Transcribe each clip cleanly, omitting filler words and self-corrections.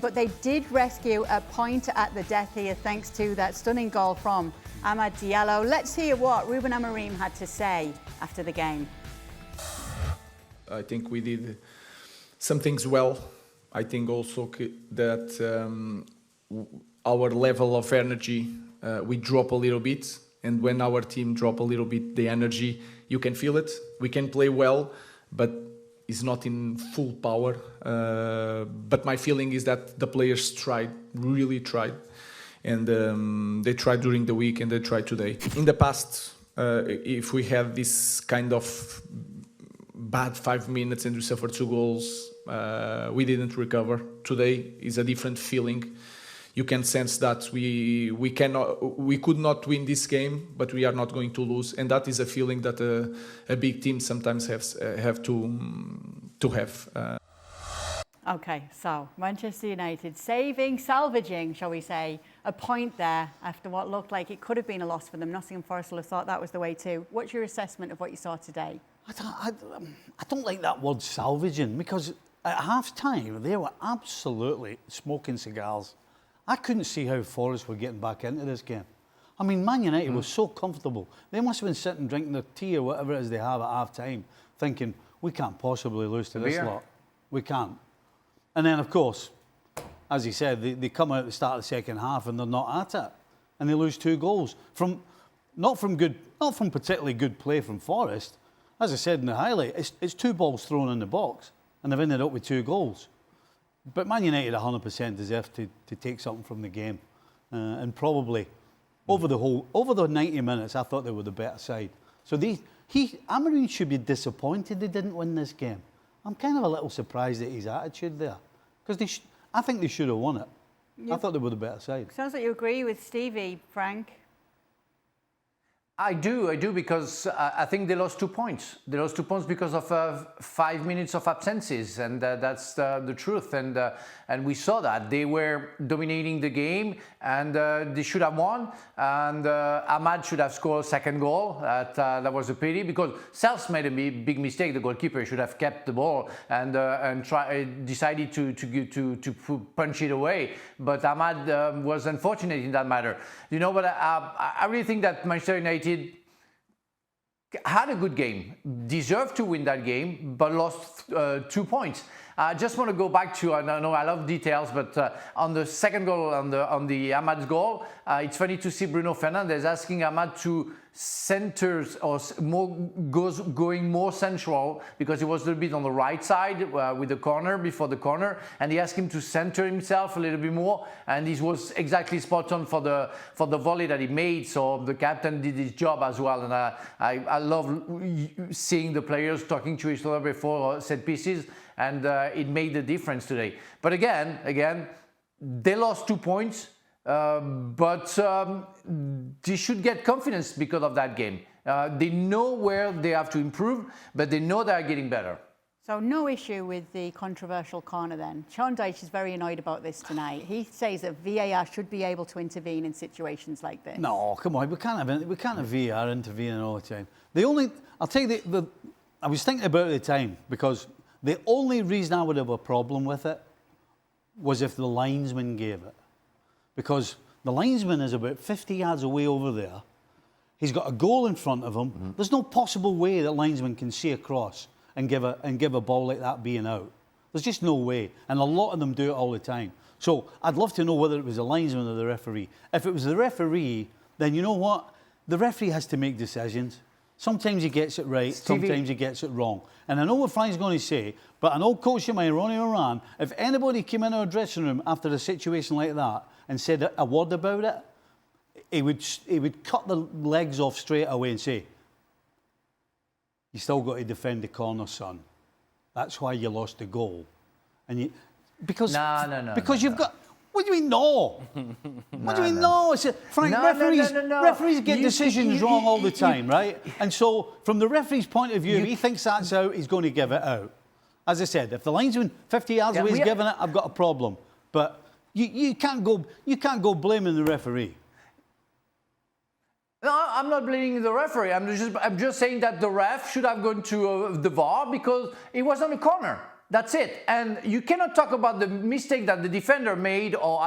But they did rescue a point at the death here thanks to that stunning goal from Amad Diallo. Let's hear what Ruben Amorim had to say after the game. I think we did some things well. I think also that our level of energy, we drop a little bit. And when our team drop a little bit the energy, you can feel it. We can play well, but it's not in full power. But my feeling is that the players tried, really tried. And they tried during the week and they tried today. In the past, if we had this kind of bad 5 minutes and we suffered 2 goals, we didn't recover. Today is a different feeling. You can sense that we could not win this game, but we are not going to lose, and that is a feeling that a big team sometimes have to have. Okay, so Manchester United salvaging, shall we say, a point there after what looked like it could have been a loss for them. Nottingham Forest will have thought that was the way too. What's your assessment of what you saw today? I don't like that word salvaging, because at half-time they were absolutely smoking cigars. I couldn't see how Forest were getting back into this game. I mean, Man United was so comfortable. They must have been sitting drinking their tea or whatever it is they have at half-time, thinking, we can't possibly lose to this lot. We can't. And then, of course, as he said, they come out at the start of the second half and they're not at it. And they lose 2 goals. Not from particularly good play from Forest. As I said in the highlight, it's 2 balls thrown in the box and they've ended up with 2 goals. But Man United 100% deserve to take something from the game. And probably over the 90 minutes, I thought they were the better side. So Amorim should be disappointed they didn't win this game. I'm kind of a little surprised at his attitude there. Because I think they should have won it. I thought they were the better side. Sounds like you agree with Stevie, Frank. I do, because I think they lost 2 points. They lost 2 points because of 5 minutes of absences, and that's the truth. And we saw that they were dominating the game, and they should have won. And Amad should have scored a second goal. That was a pity, because Sells made a big mistake. The goalkeeper should have kept the ball and decided to punch it away. But Amad was unfortunate in that matter. You know, but I really think that Manchester United had a good game, deserved to win that game, but lost 2 points. I just want to go back to, I know I love details, but on the second goal, on the Amad's goal, it's funny to see Bruno Fernandes asking Amad to center or going more central, because he was a little bit on the right side with the corner, before the corner, and he asked him to center himself a little bit more, and this was exactly spot on for the volley that he made. So the captain did his job as well, and I love seeing the players talking to each other before set pieces, and it made the difference today. But again, they lost 2 points. But they should get confidence because of that game. They know where they have to improve, but they know they are getting better. So no issue with the controversial corner then. Sean Dyche is very annoyed about this tonight. He says that VAR should be able to intervene in situations like this. No, come on, we can't have VAR intervening all the time. I'll tell you, I was thinking about it at the time, because the only reason I would have a problem with it was if the linesman gave it. Because the linesman is about 50 yards away over there. He's got a goal in front of him. Mm-hmm. There's no possible way that linesman can see across and give a ball like that being out. There's just no way. And a lot of them do it all the time. So I'd love to know whether it was the linesman or the referee. If it was the referee, then you know what? The referee has to make decisions. Sometimes he gets it right, sometimes he gets it wrong. And I know what Frank's going to say, but an old coach of mine, Ronnie Moran, if anybody came in our dressing room after a situation like that and said a word about it, he would cut the legs off straight away and say, you still got to defend the corner, son. That's why you lost the goal. And because you've got... What do you mean, no? What do you mean, no? Frank, referees get decisions wrong all the time, right? And so, from the referee's point of view, if he thinks that's out, he's going to give it out. As I said, if the linesman 50 yards away is giving it, I've got a problem. But you can't go blaming the referee. No, I'm not blaming the referee. I'm just saying that the ref should have gone to the VAR, because it was on a corner. That's it. And you cannot talk about the mistake that the defender made or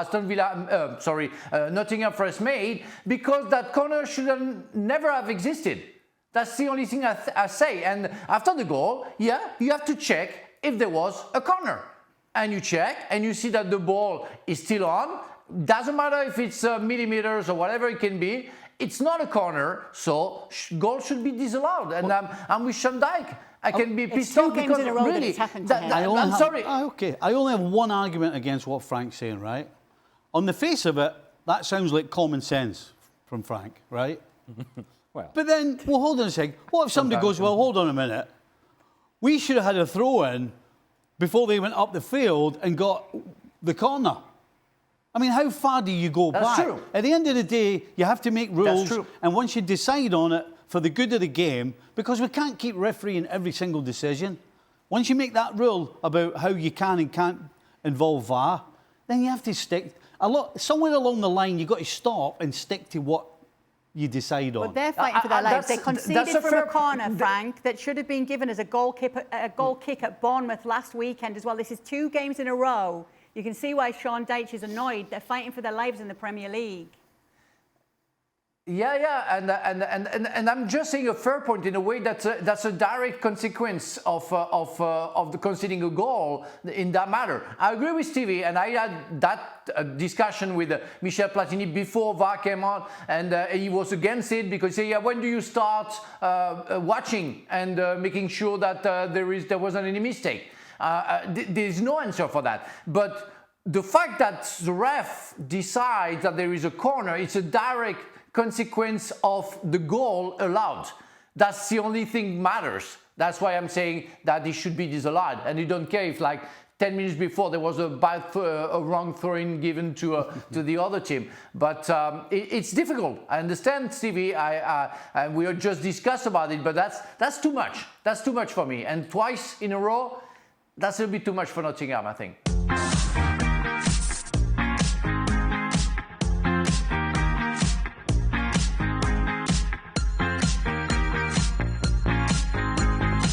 Nottingham Forest made, because that corner should never have existed. That's the only thing I say. And after the goal, yeah, you have to check if there was a corner. And you check and you see that the ball is still on. Doesn't matter if it's millimeters or whatever it can be. It's not a corner, so goal should be disallowed. And I'm with Sean Dyche. I can be pissed off because really, I'm sorry. Okay, I only have one argument against what Frank's saying, right? On the face of it, that sounds like common sense from Frank, right? Well, but then, well, hold on a second. What if somebody goes, well, hold on a minute. We should have had a throw-in before they went up the field and got the corner. I mean, how far do you go back? That's true. At the end of the day, you have to make rules. That's true. And once you decide on it for the good of the game, because we can't keep refereeing every single decision. Once you make that rule about how you can and can't involve VAR, then you have to stick. Somewhere along the line, you've got to stop and stick to what you decide on. But they're fighting for their lives. They conceded from a corner, Frank, that should have been given as a goal kick at Bournemouth last weekend as well. This is 2 games in a row. You can see why Sean Dyche is annoyed. They're fighting for their lives in the Premier League. Yeah, and I'm just saying a fair point in a way that's a direct consequence of the conceding a goal in that matter. I agree with Stevie, and I had that discussion with Michel Platini before VAR came on, and he was against it because he said, yeah, when do you start watching and making sure that there wasn't any mistake? There's no answer for that, but the fact that the ref decides that there is a corner, it's a direct consequence of the goal allowed. That's the only thing matters. That's why I'm saying that it should be disallowed. And you don't care if, like, 10 minutes before there was a wrong throw-in given to the other team. But it's difficult. I understand, Stevie. And we just discussed about it. But that's too much. That's too much for me. And twice in a row, that's a little bit too much for Nottingham, I think.